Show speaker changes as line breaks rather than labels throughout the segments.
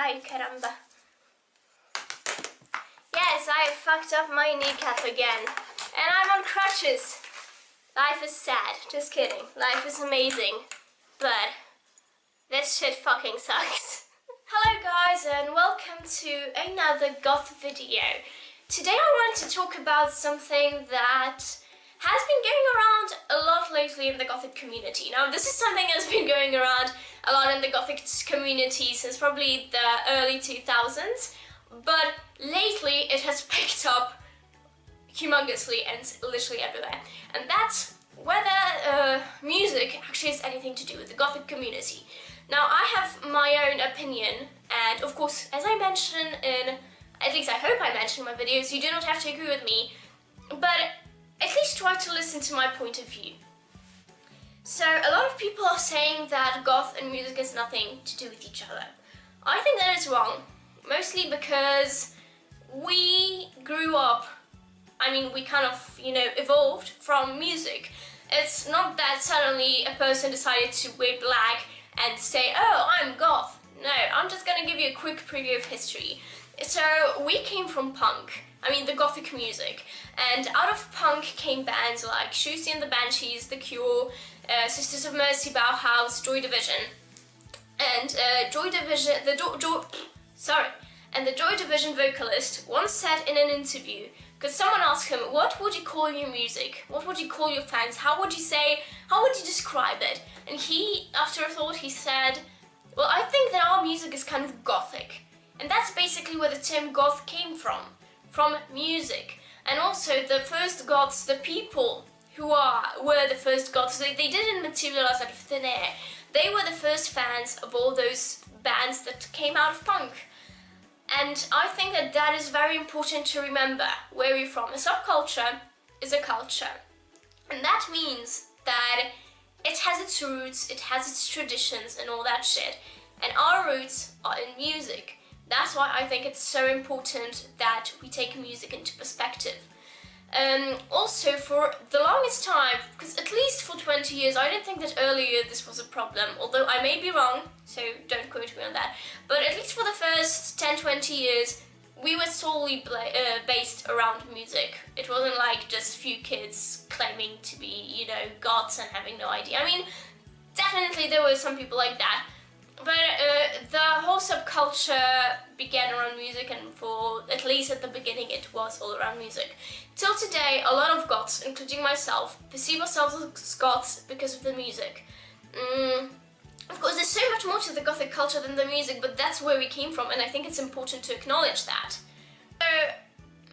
Ay, caramba. Yes, I fucked up my kneecap again. And I'm on crutches. Life is sad. Just kidding. Life is amazing. But this shit fucking sucks. Hello guys and welcome to another goth video. Today I wanted to talk about something that has been going around a lot lately in the Gothic community. Now this is something that's been going around a lot in the Gothic community since probably the early 2000s, but lately it has picked up humongously and literally everywhere. And that's whether music actually has anything to do with the Gothic community. Now I have my own opinion, and of course, as I mention in, at least I hope I mention in my videos, you do not have to agree with me, but at least try to listen to my point of view. So a lot of people are saying that goth and music has nothing to do with each other. I think that is wrong, mostly because we grew up, I mean we kind of, evolved from music. It's not that suddenly a person decided to wear black and say, oh, I'm goth. No, I'm just gonna give you a quick preview of history. So we came from punk, I mean the Gothic music, and out of punk came bands like Siouxsie and the Banshees, The Cure, Sisters of Mercy, Bauhaus, Joy Division, and the Joy Division vocalist once said in an interview, because someone asked him, what would you call your music? What would you call your fans? How would you describe it? And he, after a thought, he said, well, I think that our music is kind of gothic. And that's basically where the term goth came from music. And also the first goths, the people who were the first goths, they didn't materialize out of thin air. They were the first fans of all those bands that came out of punk. And I think that that is very important to remember where we're from. A subculture is a culture. And that means that it has its roots, it has its traditions and all that shit. And our roots are in music. That's why I think it's so important that we take music into perspective. Also, for the longest time, because at least for 20 years, I didn't think that earlier this was a problem, although I may be wrong, so don't quote me on that. But at least for the first 10-20 years, we were solely based around music. It wasn't like just a few kids claiming to be, goths and having no idea. I mean, definitely there were some people like that. But the whole subculture began around music, and for at least at the beginning it was all around music. Till today, a lot of goths, including myself, perceive ourselves as goths because of the music. Of course, there's so much more to the Gothic culture than the music, but that's where we came from, and I think it's important to acknowledge that. So,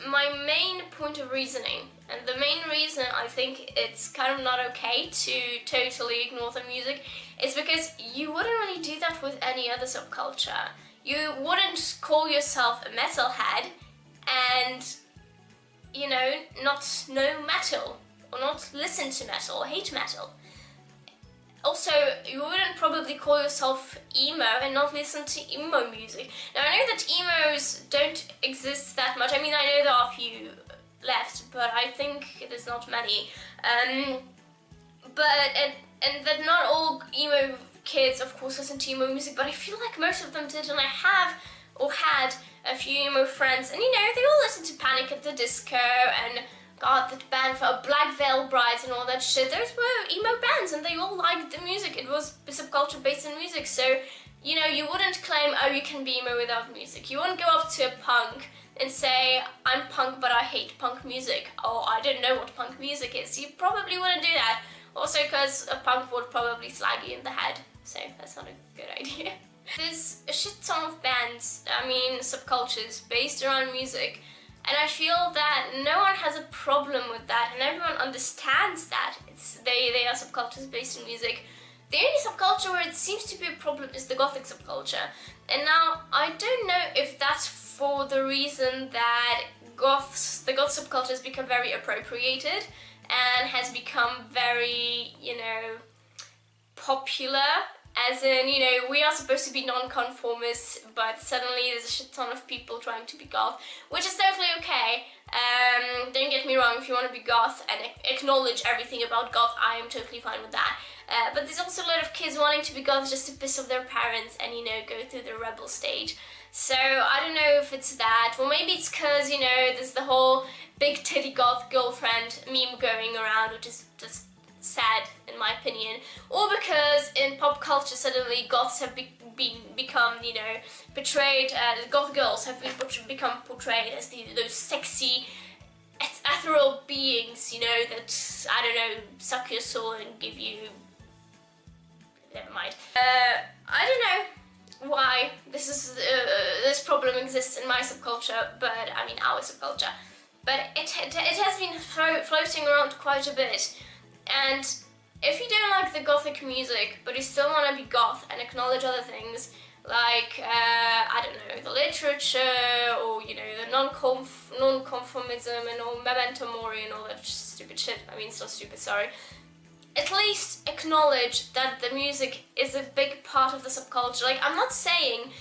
my main point of reasoning, and the main reason I think it's kind of not okay to totally ignore the music, is because you wouldn't really do that with any other subculture. You wouldn't call yourself a metalhead and, not know metal, or not listen to metal, or hate metal. Also, you wouldn't probably call yourself emo and not listen to emo music. Now, I know that emos don't exist that much. I mean, I know there are a few left, but I think there's not many. And that not all emo kids, of course, listen to emo music, but I feel like most of them did, and I have or had a few emo friends, and they all listen to Panic at the Disco and God, that band for Black Veil Brides and all that shit. Those were emo bands and they all liked the music. It was subculture based in music, so you wouldn't claim, oh, you can be emo without music. You wouldn't go up to a punk and say, I'm punk but I hate punk music. Oh, I don't know what punk music is. You probably wouldn't do that. Also because a punk would probably slag you in the head, so that's not a good idea. There's a shit ton of bands, I mean subcultures, based around music. And I feel that no one has a problem with that, and everyone understands that they are subcultures based in music. The only subculture where it seems to be a problem is the Gothic subculture. And now, I don't know if that's for the reason that the goth subculture has become very appropriated and has become very, popular As in, you know, we are supposed to be non-conformists, but suddenly there's a shit ton of people trying to be goth, which is totally okay. Don't get me wrong, if you want to be goth and acknowledge everything about goth, I am totally fine with that. But there's also a lot of kids wanting to be goth just to piss off their parents and, you know, go through the rebel stage. So I don't know if it's that, or maybe it's because, you know, there's the whole big titty goth girlfriend meme going around, which is just sad in my opinion, or because in pop culture suddenly goths have become, you know, portrayed, goth girls have become portrayed as those sexy, ethereal beings, you know, that, I don't know, suck your soul and give you... never mind. I don't know why this problem exists in my subculture, but I mean our subculture, but it has been floating around quite a bit. And if you don't like the gothic music, but you still want to be goth and acknowledge other things, like, I don't know, the literature, or, you know, the non-conformism and all Memento Mori and all that stupid shit, I mean, it's not stupid, sorry, at least acknowledge that the music is a big part of the subculture. Like, I'm not saying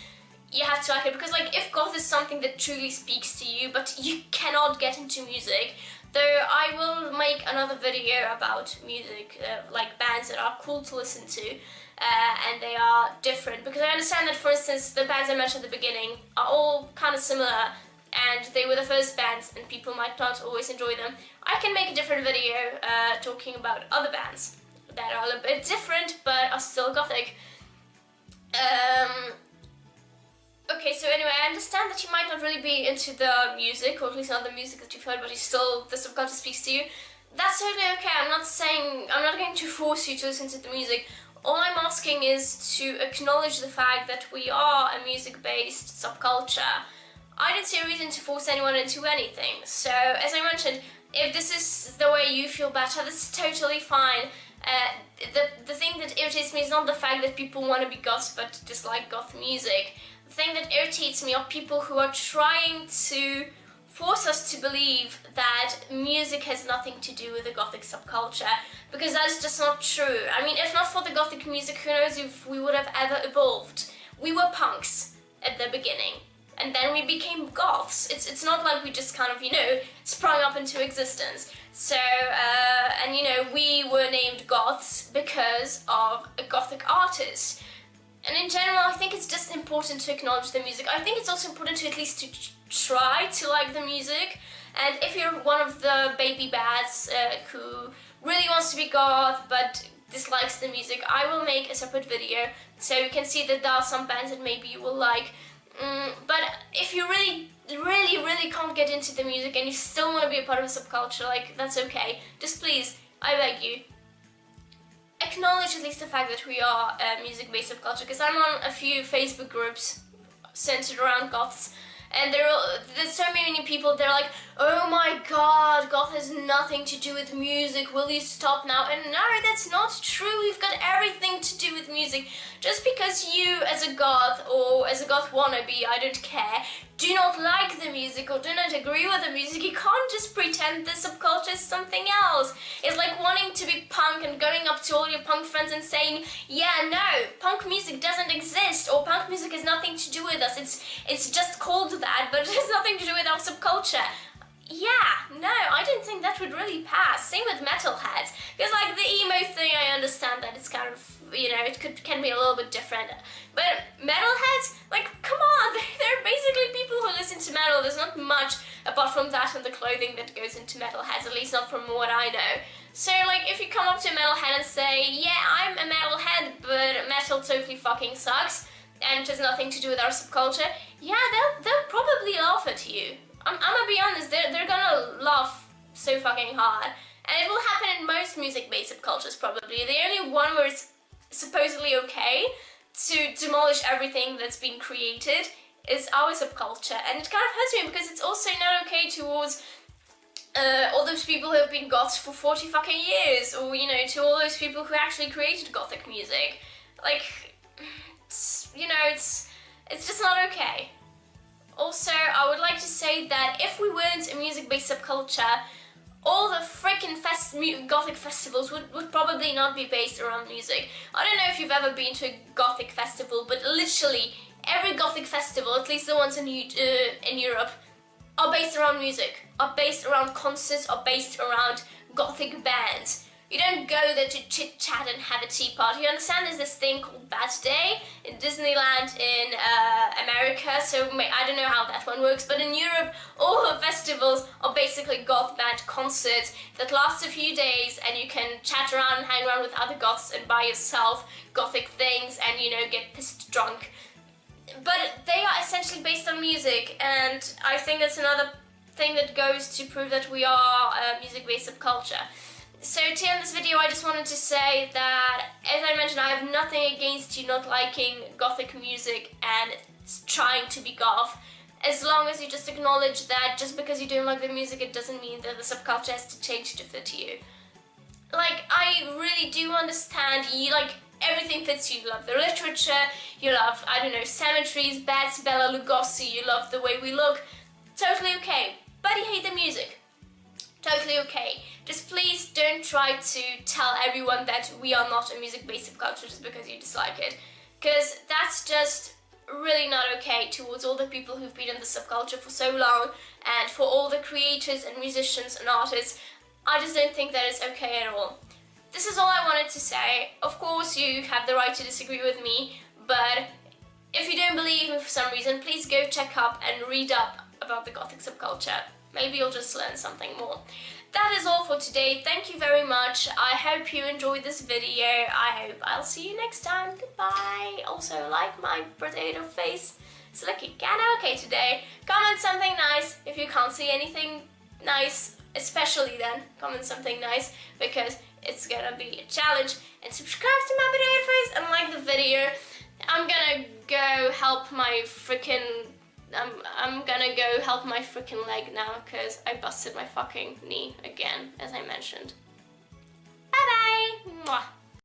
you have to like it, because, like, if goth is something that truly speaks to you, but you cannot get into music, though I will make another video about music, like bands that are cool to listen to, and they are different, because I understand that, for instance, the bands I mentioned at the beginning are all kind of similar, and they were the first bands, and people might not always enjoy them. I can make a different video talking about other bands that are a little bit different, but are still gothic. Okay, so anyway, I understand that you might not really be into the music, or at least not the music that you've heard, but the subculture speaks to you. That's totally okay. I'm not going to force you to listen to the music. All I'm asking is to acknowledge the fact that we are a music-based subculture. I don't see a reason to force anyone into anything. So, as I mentioned, if this is the way you feel better, this is totally fine. The thing that irritates me is not the fact that people want to be goths but dislike goth music. The thing that irritates me are people who are trying to force us to believe that music has nothing to do with the gothic subculture, because that is just not true. I mean, if not for the gothic music, who knows if we would have ever evolved. We were punks at the beginning, and then we became goths. It's not like we just kind of, you know, sprung up into existence. So, and you know, we were named goths because of a gothic artist. And in general, I think it's just important to acknowledge the music. I think it's also important to at least to try to like the music. And if you're one of the baby bats who really wants to be goth but dislikes the music, I will make a separate video so you can see that there are some bands that maybe you will like. But if you really can't get into the music and you still want to be a part of a subculture, like, that's okay. Just please, I beg you, acknowledge at least the fact that we are a music-based subculture, because I'm on a few Facebook groups centered around goths, and there's so many people, they're like, oh my god, goth has nothing to do with music, will you stop now? And no, that's not true. We've got everything to do with music. Just because you, as a goth, or as a goth wannabe, I don't care, do not like the music or do not agree with the music, you can't just pretend the subculture is something else. It's like wanting to be punk and going up to all your punk friends and saying, yeah, no, punk music doesn't exist, or punk music has nothing to do with us, it's just called that, but it has nothing to do with our subculture. Yeah, no, I don't think that would really pass. Same with metalheads, because like the emo thing, I understand that it's kind of, you know, it can be a little bit different, but metalheads, like, come on, they're basically people who listen to metal. There's not much apart from that and the clothing that goes into metalheads, at least not from what I know. So like, if you come up to a metalhead and say, yeah, I'm a metalhead, but metal totally fucking sucks and it has nothing to do with our subculture, yeah, they'll probably laugh at you. I'm gonna be honest, they're gonna laugh so fucking hard. And it will happen in most music-based subcultures, probably. The only one where it's supposedly okay to demolish everything that's been created is our subculture. And it kind of hurts me because it's also not okay towards all those people who have been goths for 40 fucking years, or, you know, to all those people who actually created gothic music. Like, you know, it's just not okay. Also, I would like to say that if we weren't a music-based subculture, all the freaking Gothic festivals would probably not be based around music. I don't know if you've ever been to a Gothic festival, but literally every Gothic festival, at least the ones in Europe, are based around music, are based around concerts, are based around Gothic bands. You don't go there to chit-chat and have a tea party. You understand there's this thing called Bad Day in Disneyland in America, so I don't know how that one works, but in Europe, all the festivals are basically goth band concerts that last a few days, and you can chat around and hang around with other goths and buy yourself Gothic things and, you know, get pissed drunk. But they are essentially based on music, and I think that's another thing that goes to prove that we are a music-based subculture. So to end this video, I just wanted to say that, as I mentioned, I have nothing against you not liking Gothic music and trying to be goth, as long as you just acknowledge that just because you don't like the music, it doesn't mean that the subculture has to change to fit you. Like, I really do understand, everything fits you. You love the literature, you love, I don't know, cemeteries, Bats, Bela Lugosi, you love the way we look. Totally okay. But you hate the music. Totally okay. Just please don't try to tell everyone that we are not a music-based subculture just because you dislike it. Because that's just really not okay towards all the people who've been in the subculture for so long, and for all the creators and musicians and artists. I just don't think that is okay at all. This is all I wanted to say. Of course, you have the right to disagree with me, but if you don't believe me for some reason, please go check up and read up about the Gothic subculture. Maybe you'll just learn something more. That is all for today. Thank you very much. I hope you enjoyed this video. I hope I'll see you next time. Goodbye. Also, like my potato face. It's looking kinda okay today. Comment something nice if you can't see anything nice. Especially then, comment something nice, because it's gonna be a challenge. And subscribe to my potato face and like the video. I'm gonna go help my freaking... I'm gonna go help my freaking leg now because I busted my fucking knee again, as I mentioned.